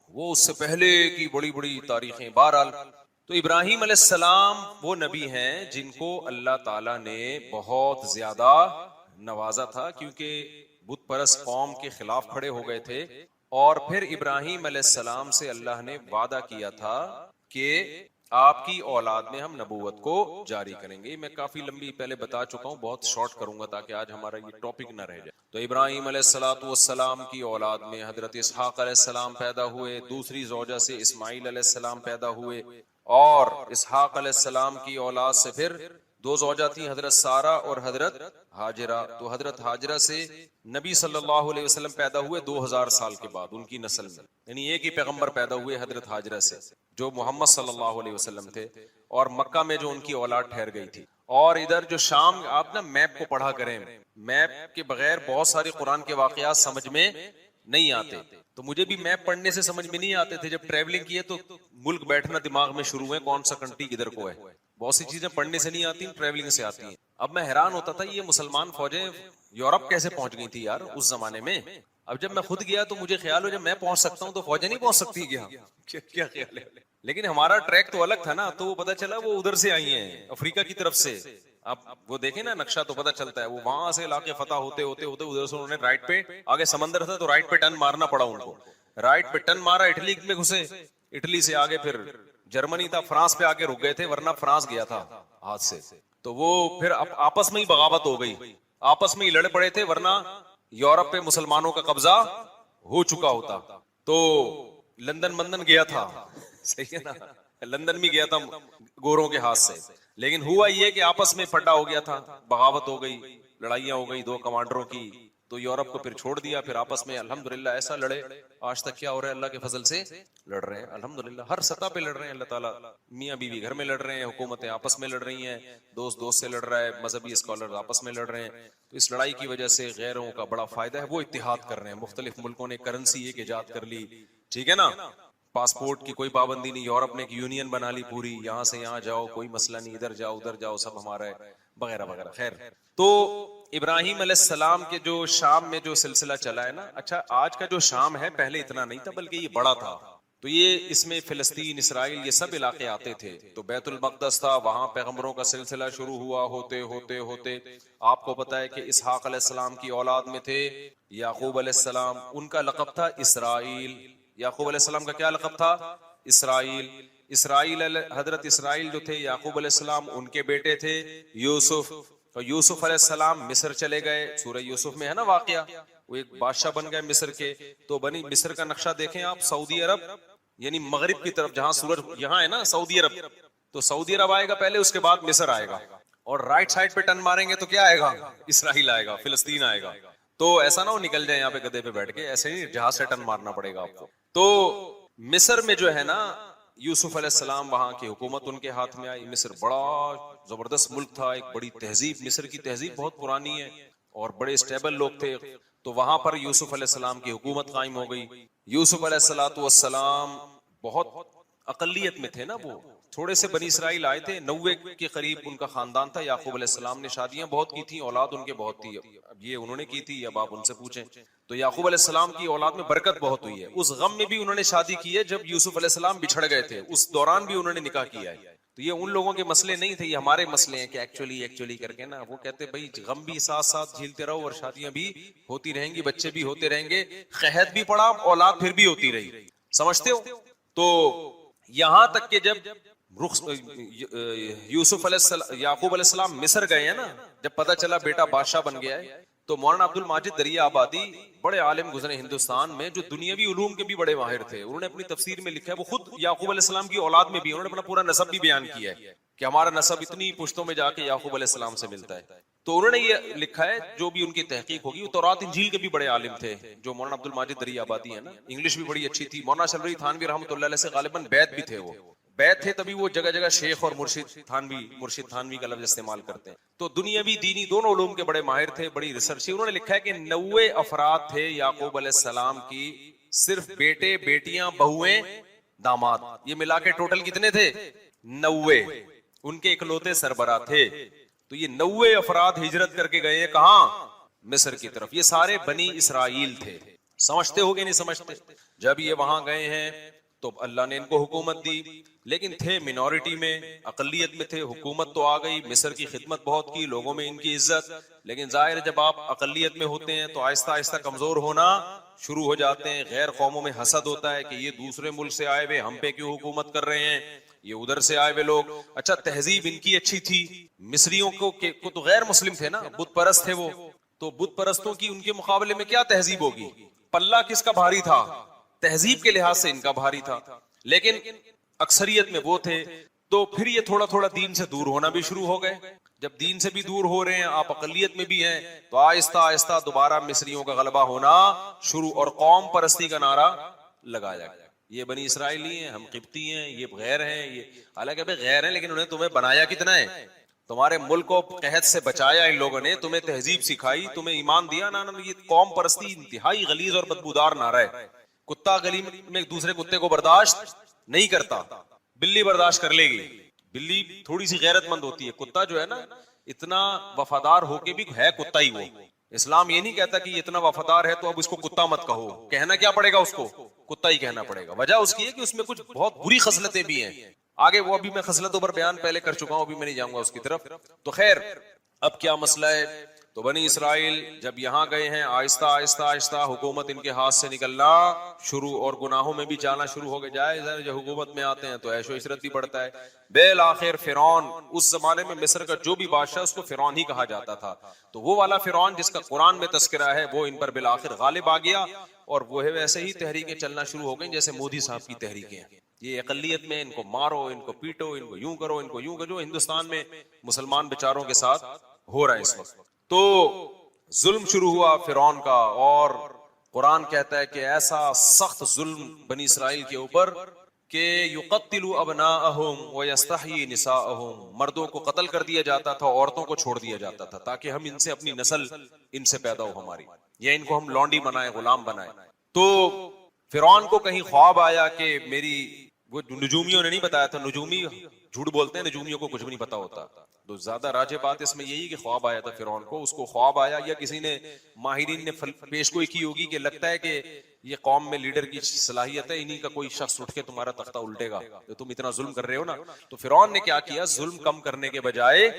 وہ اس سے پہلے کی بڑی بڑی تاریخیں. بہرحال تو ابراہیم علیہ السلام وہ نبی ہیں جن کو اللہ تعالیٰ نے بہت زیادہ نوازا تھا, کیونکہ بت پرست قوم کے خلاف کھڑے ہو گئے تھے. اور پھر ابراہیم علیہ السلام سے اللہ نے وعدہ کیا تھا کہ آپ کی اولاد میں ہم نبوت کو جاری کریں گے. میں کافی لمبی پہلے بتا چکا ہوں, بہت شارٹ کروں گا تاکہ آج ہمارا یہ ٹاپک نہ رہ جائے. تو ابراہیم علیہ السلام کی اولاد میں حضرت اسحاق علیہ السلام پیدا ہوئے, دوسری زوجہ سے اسماعیل علیہ السلام پیدا ہوئے, اور اسحاق علیہ السلام کی اولاد سے پھر دو زوجہ تھیں, حضرت سارہ اور حضرت ہاجرہ. تو حضرت ہاجرہ سے نبی صلی اللہ علیہ وسلم پیدا ہوئے 2000 سال کے بعد ان کی نسل میں, یعنی ایک ہی پیغمبر پیدا ہوئے حضرت ہاجرہ سے جو محمد صلی اللہ علیہ وسلم تھے, اور مکہ میں جو ان کی اولاد ٹھہر گئی تھی. اور ادھر جو شام, آپ نا میپ کو پڑھا کریں, میپ کے بغیر بہت سارے قرآن کے واقعات سمجھ میں نہیں آتے. تو مجھے بھی میپ پڑھنے سے سمجھ میں نہیں آتے تھے, جب ٹریولنگ کیے تو ملک بیٹھنا دماغ میں شروع ہے, کون سا کنٹری کدھر کو ہے. بہت سی چیزیں پڑھنے سے نہیں آتی, ٹریولنگ سے آتی ہیں. اب میں حیران ہوتا تھا یہ مسلمان فوجیں یورپ کیسے پہنچ گئی تھی یار اس زمانے میں. اب جب میں خود گیا تو مجھے خیال ہو جب میں پہنچ سکتا ہوں تو فوجیں نہیں پہنچ سکتی کیا, کیا خیال ہے. لیکن ہمارا ٹریک تو الگ تھا نا, تو وہ پتا چلا وہ ادھر سے آئی ہیں افریقہ کی طرف سے. اب وہ دیکھیں نا نقشہ تو پتا چلتا ہے, وہ وہاں سے علاقے فتح ہوتے ہوتے ہوتے ادھر سے انہوں نے رائٹ پہ, آگے سمندر تھا تو رائٹ پہ ٹرن مارنا پڑا ان کو. رائٹ پہ ٹرن مارا, اٹلی میں گھسے, اٹلی سے آگے پھر جرمنی تھا, فرانس پہ آگے رک گئے تھے, ورنہ فرانس گیا تھا ہاتھ سے. تو وہ پھر آپس میں ہی بغاوت ہو گئی, آپس میں ہی لڑ پڑے تھے, ورنہ یورپ پہ مسلمانوں کا قبضہ ہو چکا ہوتا. تو لندن گیا تھا, صحیح ہے نا, لندن بھی گیا تھا گوروں کے ہاتھ سے. لیکن ہوا یہ کہ آپس میں پھڈا ہو گیا تھا, بغاوت ہو گئی, لڑائیاں ہو گئی دو کمانڈروں کی. تو یورپ کو پھر چھوڑ دیا, پھر آپس میں الحمدللہ ایسا لڑے. آج تک کیا ہو رہا ہے, اللہ کے فضل سے لڑ رہے ہیں الحمدللہ, ہر سطح پہ لڑ رہے ہیں. اللہ تعالیٰ, میاں بیوی گھر میں لڑ رہے ہیں, حکومتیں آپس میں لڑ رہی ہیں, دوست سے لڑ رہا ہے, مذہبی اسکالر آپس میں لڑ رہے ہیں. تو اس لڑائی کی وجہ سے غیروں کا بڑا فائدہ ہے, وہ اتحاد کر رہے ہیں. مختلف ملکوں نے کرنسی ایک ایجاد کر لی, ٹھیک ہے نا, پاسپورٹ کی کوئی پابندی نہیں, یورپ نے ایک یونین بنا لی پوری, یہاں سے یہاں جاؤ کوئی مسئلہ نہیں, ادھر جاؤ ادھر جاؤ سب ہمارا ہے, وغیرہ وغیرہ. خیر, تو ابراہیم علیہ السلام کے جو شام میں جو سلسلہ چلا ہے نا, اچھا آج کا جو شام ہے پہلے اتنا نہیں تھا بلکہ یہ بڑا تھا. تو یہ اس میں فلسطین, اسرائیل, یہ سب علاقے آتے تھے. تو بیت المقدس تھا, وہاں پیغمبروں کا سلسلہ شروع ہوا, ہوتے ہوتے ہوتے آپ کو پتا ہے کہ اسحاق علیہ السلام کی اولاد میں تھے یعقوب علیہ السلام, ان کا لقب تھا اسرائیل. یعقوب علیہ السلام کا کیا لقب تھا؟ اسرائیل. حضرت اسرائیل جو تھے یعقوب علیہ السلام, ان کے بیٹے تھے یوسف. اور یوسف علیہ السلام مصر چلے گئے, سورہ یوسف میں ہے نا واقعہ, وہ ایک بادشاہ بن گئے مصر کے. تو بنی مصر کا نقشہ دیکھیں آپ, سعودی عرب یعنی مغرب کی طرف, جہاں سورج یہاں ہے نا سعودی عرب, تو سعودی عرب آئے گا پہلے, اس کے بعد مصر آئے گا, اور رائٹ سائڈ پہ ٹرن ماریں گے تو کیا آئے گا؟ اسرائیل آئے گا, فلسطین آئے گا. تو ایسا نہ ہو نکل جائے یہاں پہ گدے پہ بیٹھ کے, ایسے ہی جہاز سے ٹرن مارنا پڑے گا آپ کو. تو مصر میں جو ہے نا یوسف علیہ السلام, وہاں کی حکومت ان کے ہاتھ میں آئی. مصر بڑا زبردست ملک تھا, ایک بڑی تہذیب, مصر کی تہذیب بہت پرانی ہے اور بڑے اسٹیبل لوگ تھے. تو وہاں پر یوسف علیہ السلام کی حکومت قائم ہو گئی. یوسف علیہ السلام بہت اقلیت میں تھے نا, وہ تھوڑے سے بنی اسرائیل آئے تھے, 90 کے قریب ان کا خاندان تھا. یعقوب علیہ السلام نے شادیاں بہت کی تھیں, اولاد ان کے بہت تھی. اب یہ انہوں نے کی تھی, اب آپ ان سے پوچھیں. تو یعقوب علیہ السلام کی اولاد میں برکت بہت ہوئی ہے. اس غم میں بھی انہوں نے شادی کی ہے جب یوسف علیہ السلام بچھڑ گئے تھے, اس دوران بھی انہوں نے نکاح کیا ہے. تو یہ ان لوگوں کے مسئلے نہیں تھے, یہ ہمارے مسئلے ہیں کہ ایکچولی کر کے نا, وہ کہتے بھائی غم بھی ساتھ ساتھ جھیلتے رہو, اور شادیاں بھی ہوتی رہیں گی, بچے بھی ہوتے رہیں گے, قحط بھی پڑا, اولاد پھر بھی ہوتی رہی. سمجھتے ہو؟ تو یہاں تک کہ جب یوسف علیہ السلام, یعقوب علیہ السلام مصر گئے ہیں نا, جب پتہ چلا بیٹا بادشاہ بن گیا ہے, تو مولانا عبد الماجد دریا آبادی بڑے عالم گزرے ہندوستان میں, جو دنیاوی علوم کے بھی بڑے ماہر تھے. انہوں نے اپنی تفسیر میں لکھا ہے, وہ خود یعقوب علیہ السلام کی اولاد میں بھی, انہوں نے اپنا پورا نسب بھی بیان کیا ہے. کہ ہمارا نسب اتنی پشتوں میں جا کے یعقوب علیہ السلام سے ملتا ہے. تو انہوں نے یہ لکھا ہے, جو بھی ان کی تحقیق ہوگی, وہ تورات انجیل کے بھی بڑے عالم تھے, جو مولانا عبد الماجد دری آبادی ہے نا, انگلش بھی بڑی اچھی تھی. مولانا شلوی تھانوی رحمۃ اللہ علیہ سے غالباً بیت بھی تھے, وہ بیت تھے, تبھی وہ جگہ جگہ شیخ اور مرشد تھانوی کا لفظ استعمال کرتے ہیں. تو دنیاوی دینی دونوں علوم کے بڑے ماہر تھے, بڑی ریسرچ. انہوں نے لکھا ہے کہ 90 افراد تھے یعقوب علیہ السلام کی, صرف بیٹے, بیٹیاں, بہویں, داماد, یہ ملا کے ٹوٹل کتنے تھے؟ 90. ان کے اکلوتے سربراہ تھے. تو یہ 90 افراد ہجرت کر کے گئے ہیں کہاں؟ مصر کی طرف. یہ سارے بنی اسرائیل تھے. سمجھتے ہو کہ نہیں سمجھتے؟ جب یہ وہاں گئے ہیں تو اللہ نے ان کو حکومت دی, لیکن تھے مینورٹی میں, اقلیت میں تھے. حکومت تو آ گئی, مصر کی خدمت بہت کی, لوگوں میں ان کی عزت, لیکن ظاہر جب آپ اقلیت میں ہوتے ہیں تو آہستہ آہستہ کمزور ہونا شروع ہو جاتے ہیں. غیر قوموں میں حسد ہوتا ہے کہ یہ دوسرے ملک سے آئے ہوئے ہم پہ کیوں حکومت کر رہے ہیں, یہ ادھر سے آئے ہوئے لوگ. اچھا, تہذیب ان کی اچھی تھی, مصریوں کو تو غیر مسلم تھے نا, بت پرست تھے وہ, تو بت پرستوں کی ان کے مقابلے میں کیا تہذیب ہوگی؟ پلہ کس کا بھاری تھا؟ تہذیب کے لحاظ سے ان کا بھاری تھا, لیکن اکثریت میں وہ تھے. تو پھر یہ تھوڑا تھوڑا دین سے دور ہونا بھی شروع ہو گئے. جب دین سے بھی دور ہو رہے ہیں, آپ اقلیت میں بھی ہیں, تو آہستہ آہستہ دوبارہ مصریوں کا غلبہ ہونا شروع, اور قوم پرستی کا نعرہ لگایا گیا. یہ بنی اسرائیلی ہیں, ہم قبطی ہیں, یہ غیر ہیں. یہ حالانکہ بھائی غیر ہیں, لیکن انہیں تمہیں بنایا کتنا ہے؟ تمہارے ملک کو قحط سے بچایا ان لوگوں نے, تمہیں تہذیب سکھائی, تمہیں ایمان دیا نا. یہ قوم پرستی انتہائی غلیظ اور بدبودار نعرہ ہے. کتا گلی میں ایک دوسرے کتے کو برداشت نہیں کرتا, بلی برداشت کر لے گی. بلی تھوڑی سی غیرت مند ہوتی ہے, کتا جو ہے نا اتنا وفادار ہو کے بھی ہے کتا ہی وہ. اسلام یہ نہیں کہتا کہ یہ اتنا وفادار ہے تو اب اس کو کتا مت کہو, کہنا کیا پڑے گا اس کو؟ کتا ہی کہنا پڑے گا. وجہ اس کی ہے کہ اس میں کچھ بہت بری خصلتیں بھی ہیں. آگے وہ ابھی میں خصلتوں پر بیان پہلے کر چکا ہوں, ابھی میں نہیں جاؤں گا اس کی طرف. تو خیر, اب کیا مسئلہ ہے؟ تو بنی اسرائیل جب یہاں گئے ہیں, آہستہ آہستہ آہستہ حکومت ان کے ہاتھ سے نکلنا شروع, اور گناہوں میں بھی جانا شروع ہو گئے. جائے جب حکومت میں آتے ہیں تو عیش و عشرت بھی بڑھتا ہے. بالآخر فرعون, اس زمانے میں مصر کا جو بھی بادشاہ اس کو فرعون ہی کہا جاتا تھا, تو وہ والا فرعون جس کا قرآن میں تذکرہ ہے وہ ان پر بالآخر غالب آ گیا, اور وہ ویسے ہی تحریکیں چلنا شروع ہو گئیں جیسے مودی صاحب کی تحریکیں ہیں. یہ اقلیت میں ان کو مارو, ان کو پیٹو, ان کو یوں کرو, ان کو یوں کرو, جو ہندوستان میں مسلمان بیچاروں کے ساتھ ہو رہا ہے اس وقت. تو ظلم شروع ہوا فرعون کا, اور قرآن کہتا ہے کہ ایسا سخت ظلم بنی اسرائیل کے اوپر کہ یقتل ابناءہم ویستحیی نساءہم, مردوں کو قتل کر دیا جاتا تھا, عورتوں کو چھوڑ دیا جاتا تھا, تاکہ ہم ان سے اپنی نسل ان سے پیدا ہو ہماری, یا ان کو ہم لونڈی بنائیں, غلام بنائیں. تو فرعون کو کہیں خواب آیا کہ میری, وہ نجومیوں نے نہیں بتایا تھا, نجومی جھوٹ بولتے ہیں, نجومیوں کو کچھ بھی نہیں پتا ہوتا. تو زیادہ راجع بات اس میں یہی کہ خواب آیا تھا فرعون کو, اس کو خواب آیا, یا کسی نے ماہرین نے پیشگوئی کی ہوگی کہ لگتا ہے کہ یہ قوم میں لیڈر کی صلاحیت ہے, انہی کا کوئی شخص اٹھ کے تمہارا تختہ الٹے گا, تو تم اتنا ظلم کر رہے ہو نا. تو فرعون نے کیا کیا, ظلم کم کرنے کے بجائے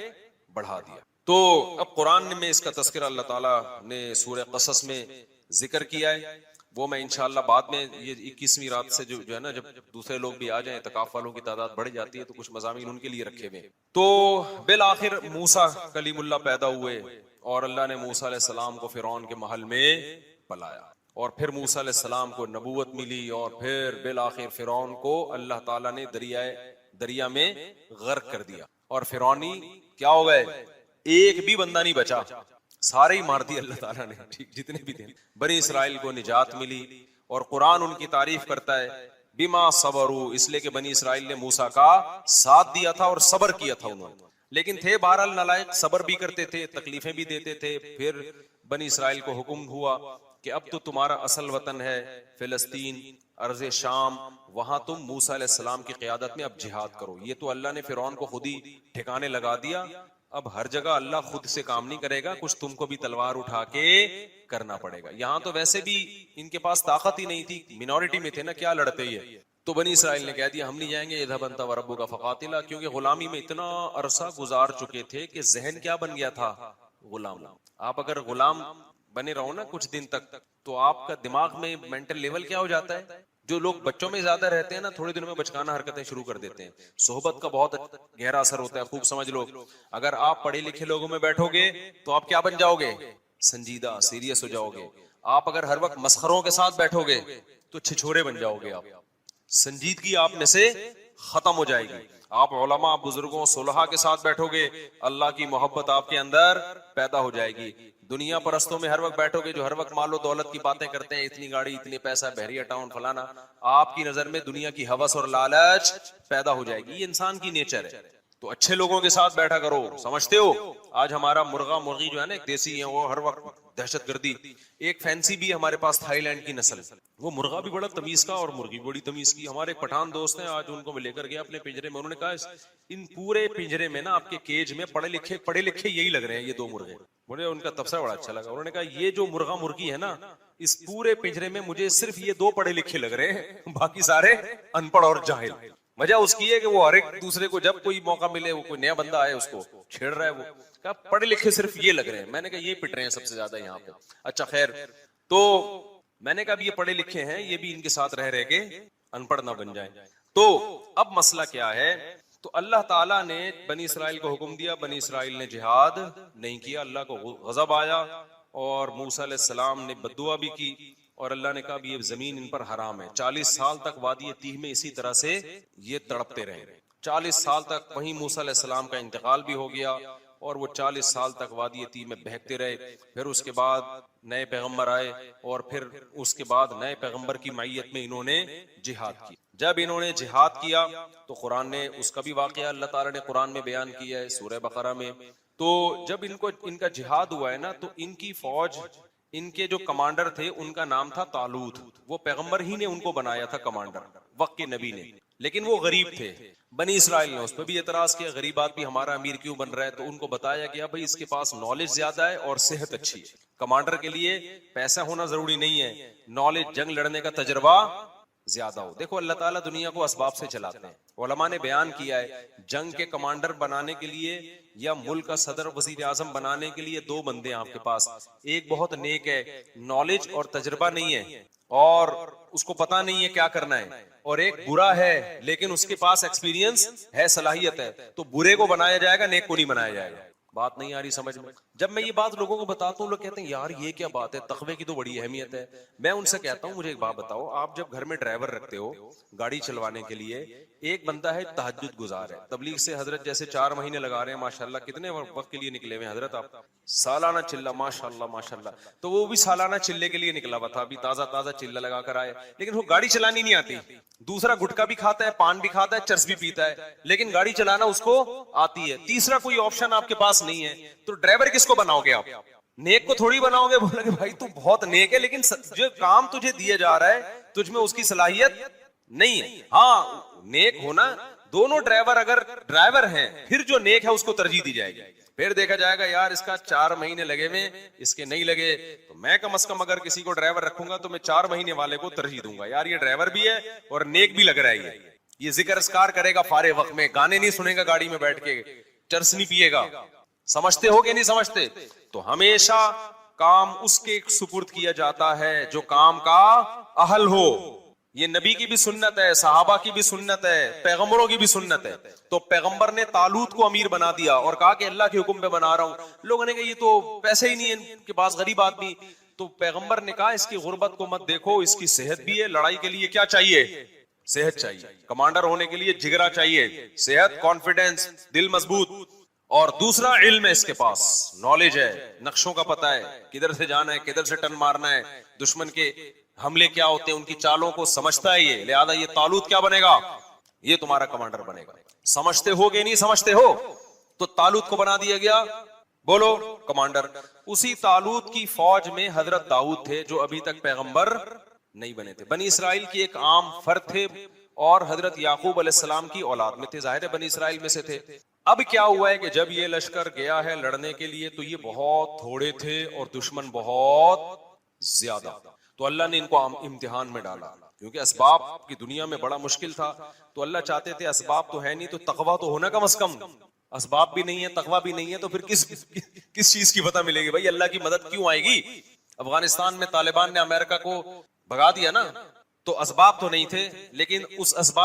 بڑھا دیا. تو اب قرآن میں اس کا تذکرہ اللہ تعالیٰ نے سورہ قصص میں ذکر کیا ہے, وہ میں انشاءاللہ بعد میں, یہ 21ویں رات سے جو ہے نا, جب دوسرے لوگ بھی آ جائیں, اعتکاف والوں کی تعداد بڑھ جاتی ہے, تو کچھ مضامین ان کے لیے رکھے ہوئے. تو بالآخر موسیٰ کلیم اللہ پیدا ہوئے, اور اللہ نے موسیٰ علیہ السلام کو فرعون کے محل میں پلایا, اور پھر موسیٰ علیہ السلام کو نبوت ملی, اور پھر بالآخر فرعون کو اللہ تعالیٰ نے دریا میں غرق کر دیا, اور فرعونی کیا ہو گئے, ایک بھی بندہ نہیں بچا, سارے ہی مار دی اللہ تعالیٰ نے, جتنے بھی تھے. بنی اسرائیل کو نجات ملی, اور قرآن ان کی تعریف کرتا ہے بما صبروا, اس لیے کہ بنی اسرائیل نے موسیٰ کا ساتھ دیا تھا اور صبر کیا تھا انہوں نے. لیکن تھے بہرحال نالائق, صبر بھی کرتے تھے, تکلیفیں بھی دیتے تھے. پھر بنی اسرائیل کو حکم ہوا کہ اب تو تمہارا اصل وطن ہے فلسطین, ارض شام, وہاں تم موسیٰ علیہ السلام کی قیادت میں اب جہاد کرو. یہ تو اللہ نے فرعون کو خود ہی ٹھکانے لگا دیا, اب ہر جگہ اللہ خود سے کام نہیں کرے گا, کچھ تم کو بھی تلوار اٹھا کے کرنا پڑے گا. یہاں تو ویسے بھی ان کے پاس طاقت ہی نہیں تھی, مینورٹی میں تھے نا, کیا لڑتے یہ. تو بنی اسرائیل نے کہہ دیا ہم نہیں جائیں گے, اذهب انت وربک فقاتلا, کیونکہ غلامی میں اتنا عرصہ گزار چکے تھے کہ ذہن کیا بن گیا تھا, غلام. آپ اگر غلام بنے رہو نا کچھ دن تک, تو آپ کا دماغ میں مینٹل لیول کیا ہو جاتا ہے. جو لوگ بچوں میں زیادہ رہتے ہیں نا, تھوڑے دنوں میں بچکانہ حرکتیں شروع کر دیتے ہیں. صحبت کا بہت گہرا اثر ہوتا ہے, خوب سمجھ لو. اگر آپ پڑھے لکھے لوگوں میں بیٹھو گے تو آپ کیا بن جاؤ گے, سنجیدہ, سیریس ہو جاؤ گے. آپ اگر ہر وقت مسخروں کے ساتھ بیٹھو گے تو چھچورے بن جاؤ گے. آپ سنجیدگی آپ میں سے ختم ہو جائے گی. آپ علماء بزرگوں صلحاء کے ساتھ بیٹھو گے, اللہ کی محبت آپ کے اندر پیدا ہو جائے گی. دنیا پرستوں میں ہر وقت بیٹھو گے جو ہر وقت مال و دولت کی باتیں کرتے ہیں, اتنی گاڑی, اتنے پیسہ, بحریہ ٹاؤن, فلانا, آپ کی نظر میں دنیا کی ہوس اور لالچ پیدا ہو جائے گی. یہ انسان کی نیچر ہے. تو اچھے لوگوں کے ساتھ بیٹھا کرو. سمجھتے ہو آج ہمارا مرغا مرغی جو ہے نا, ایک دیسی ہے, وہ ہر وقت دہشت گردی. ایک فینسی بھی ہمارے پاس تھائی لینڈ کی نسل, وہ مرغا بھی بڑا تمیز کا اور مرغی بڑی تمیز کی. ہمارے ایک پٹھان دوست ہیں, آج ان کو میں لے کر گیا اپنے پنجرے میں. انہوں نے کہا ان پورے پنجرے میں نا آپ کے کیج میں پڑھے لکھے یہی لگ رہے ہیں, یہ دو مرغے. مجھے ان کا تبصرہ بڑا اچھا لگا. انہوں نے کہا یہ جو مرغا مرغی ہے نا, اس پورے پنجرے میں مجھے صرف یہ دو پڑھے لکھے لگ رہے ہیں, باقی سارے ان پڑھ اور جاہل. وجہ اس کی ہے کہ وہ ہر ایک دوسرے کو جب کوئی موقع ملے, وہ کوئی نیا بندہ آئے اس کو چھیڑ رہا ہے. وہ کہا پڑھے لکھے صرف یہ لگ رہے ہیں. میں نے کہا یہ پٹ رہے ہیں سب سے زیادہ یہاں پہ. اچھا خیر, تو میں نے کہا یہ پڑھے لکھے ہیں, یہ بھی ان کے ساتھ رہ کے ان پڑھ نہ بن جائیں. تو اب مسئلہ کیا ہے, تو اللہ تعالیٰ نے بنی اسرائیل کو حکم دیا, بنی اسرائیل نے جہاد نہیں کیا, اللہ کو غضب آیا, اور موسیٰ علیہ السلام نے بددعا بھی کی, اور اللہ نے کہا یہ زمین ان پر حرام ہے. 40 سال تک وادی تیہ میں اسی طرح سے یہ تڑپتے رہے. 40 سال تک وہیں موسیٰ علیہ السلام کا انتقال بھی ہو گیا, اور وہ 40 سال تک وادی تیہ میں بہکتے رہے. پھر اس کے بعد نئے پیغمبر آئے, اور پھر اس کے بعد نئے پیغمبر کی معیت میں انہوں نے جہاد کی. جب انہوں نے جہاد کیا تو قرآن نے اس کا بھی واقعہ اللہ تعالیٰ نے قرآن میں بیان کیا ہے سورہ بقرہ میں. تو جب ان کا جہاد ہوا ہے نا, تو ان کی فوج, ان کے جو کمانڈر تھے ان کا نام تھا طالوت. وہ پیغمبر ہی نے ان کو بنایا تھا کمانڈر, وقت کے نبی نے, لیکن وہ غریب تھے. بنی اسرائیل نے اس پہ بھی اعتراض کیا, غریب آدمی ہمارا امیر کیوں بن رہا ہے؟ تو ان کو بتایا گیا بھائی اس کے پاس نالج زیادہ ہے اور صحت اچھی ہے. کمانڈر کے لیے پیسہ ہونا ضروری نہیں ہے, نالج, جنگ لڑنے کا تجربہ زیادہ ہو. دیکھو اللہ تعالیٰ دنیا کو اسباب سے چلاتے ہیں. علماء نے بیان کیا ہے جنگ کے کمانڈر بنانے کے لیے یا ملک کا صدر وزیر اعظم بنانے کے لیے دو بندے ہیں آپ کے پاس. ایک بہت نیک ہے, نالج اور تجربہ نہیں ہے اور اس کو پتا نہیں ہے کیا کرنا ہے, اور ایک برا ہے لیکن اس کے پاس ایکسپیرینس ہے, صلاحیت ہے. تو برے کو بنایا جائے گا, نیک کو نہیں بنایا جائے گا. بات نہیں آ رہی سمجھ میں؟ جب میں یہ بات لوگوں کو بتاتا ہوں, لوگ کہتے ہیں یار یہ کیا بات ہے, تقوی کی تو بڑی اہمیت ہے. میں ان سے کہتا ہوں مجھے ایک بات بتاؤ, آپ جب گھر میں ڈرائیور رکھتے ہو گاڑی چلوانے کے لیے, ایک بندہ ہے تہجد گزار ہے, تبلیغ سے حضرت جیسے 4 مہینے لگا رہے ہیں, ماشاءاللہ کتنے وقت کے لیے نکلے ہوئے ہیں حضرت آپ, سالانہ چلہ, ماشاءاللہ ماشاءاللہ. تو وہ بھی سالانہ چلے کے لیے نکلا ہوا تھا, ابھی تازہ تازہ چلہ لگا کر آئے, لیکن وہ گاڑی چلانی نہیں آتی. دوسرا گٹکا بھی کھاتا ہے, پان بھی کھاتا ہے, چرس بھی پیتا ہے, لیکن گاڑی چلانا اس کو آتی ہے. تیسرا کوئی آپشن آپ کے پاس نہیں ہے, تو ڈرائیور کس کو بناؤ گے آپ؟ نیک کو تھوڑی بناؤ گے. بولے کہ بھائی تو بہت نیک ہے لیکن جو کام تجھے دیا جا رہا ہے تجھ میں اس کی صلاحیت نہیں ہے. ہاں نیک ہونا, دونوں ڈرائیور اگر ڈرائیور ہیں پھر جو نیک ہے اس کو ترجیح دی جائے گی. پھر دیکھا جائے گا یار اس کا 4 مہینے لگے ہوئے, اس کے نہیں لگے, تو میں کم از کم اگر کسی کو ڈرائیور رکھوں گا تو میں 4 مہینے والے کو ترجیح دوں گا, یار یہ ڈرائیور بھی ہے اور نیک بھی لگ رہا ہے, یہ ذکر اذکار کرے گا فارغ وقت میں, گانے نہیں سنے گا گاڑی میں بیٹھ کے, چرس نہیں پیے گا. سمجھتے ہو کہ نہیں سمجھتے؟ تو ہمیشہ کام اس کے سپرد کیا جاتا ہے جو کام کا اہل ہو. یہ نبی کی بھی سنت ہے, صحابہ کی بھی سنت ہے, پیغمبروں کی بھی سنت ہے. تو پیغمبر نے طالوت کو امیر بنا دیا اور کہا کہ اللہ کے حکم پہ بنا رہا ہوں. لوگوں نے کہا یہ تو پیسے ہی نہیں ہے ان کے پاس, غریب آدمی. تو پیغمبر نے کہا اس کی غربت کو مت دیکھو, اس کی صحت بھی ہے. لڑائی کے لیے کیا چاہیے؟ صحت چاہیے. کمانڈر ہونے کے لیے جگرا چاہیے, صحت, کانفیڈنس, دل مضبوط. اور دوسرا علم ہے, اس کے پاس نالج ہے, نقشوں کا پتہ ہے, کدھر سے جانا ہے, کدھر سے ٹن مارنا ہے, دشمن کے حملے کیا ہوتے ہیں, ان کی چالوں کو سمجھتا ہے یہ. لہذا یہ طالوت کیا بنے گا؟ یہ تمہارا کمانڈر بنے گا. سمجھتے ہو کہ نہیں سمجھتے ہو؟ تو طالوت کو بنا دیا گیا, بولو, کمانڈر. اسی طالوت کی فوج میں حضرت داؤد تھے جو ابھی تک پیغمبر نہیں بنے تھے. بنی اسرائیل کی ایک عام فرد تھے اور حضرت یعقوب علیہ السلام کی اولاد میں تھے, ظاہر ہے بنی اسرائیل میں سے تھے. اب کیا ہوا ہے کہ جب یہ لشکر گیا ہے لڑنے کے لیے تو یہ بہت تھوڑے تھے اور دشمن بہت زیادہ. تو اللہ نے ان کو امتحان میں ڈالا, کیونکہ اسباب کی دنیا میں بڑا مشکل تھا. تو اللہ چاہتے تھے اسباب تو ہے نہیں تو تقویٰ تو ہونا کم از کم. اسباب بھی نہیں ہے, تقویٰ بھی نہیں ہے, تو پھر کس چیز کی پتہ ملے گی بھائی, اللہ کی مدد کیوں آئے گی؟ افغانستان میں طالبان نے امریکہ کو بھگا دیا نا, تو اسباب تو نہیں تھے, لیکن اس اسباب